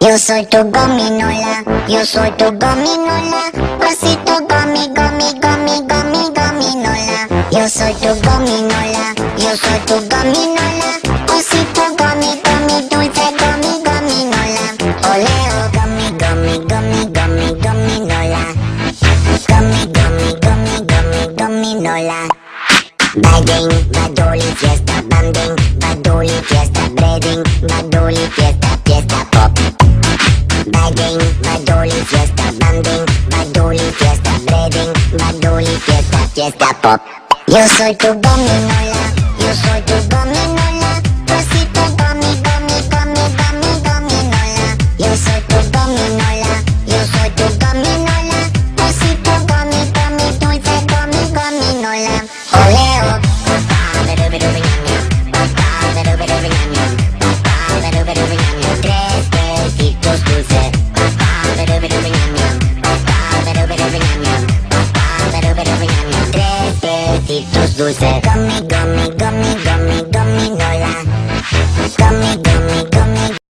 Yo soy tu gominola, yo soy tu gominola, osito gomi, gomi, gomi, gomi, gominola. Yo soy tu gominola, yo soy tu gominola, osito gomi, gomi, dulce gomi, gominola. Oleo gomi, gomi, gomi, gomi, gominola. Gomi, gomi, gomi, gomi, gominola. Bading, badoli, fiesta, banding, badoli, fiesta, breading, badoli, fiesta, fiesta pop. Bading, badoli, fiesta, banding, badoli, fiesta, breading, badoli, fiesta, fiesta pop. Yo soy tu gominola, yo soy tu gominola, osito gomi, gomi, gomi, gomi, gominola. Yo soy tu gominola, yo soy tu gominola, osito gomi, gomi, dulce gomi, gominola. Oleo. Tres besitos dulces. Tres besitos dulces. Gummy, gummy, gummy, gummy.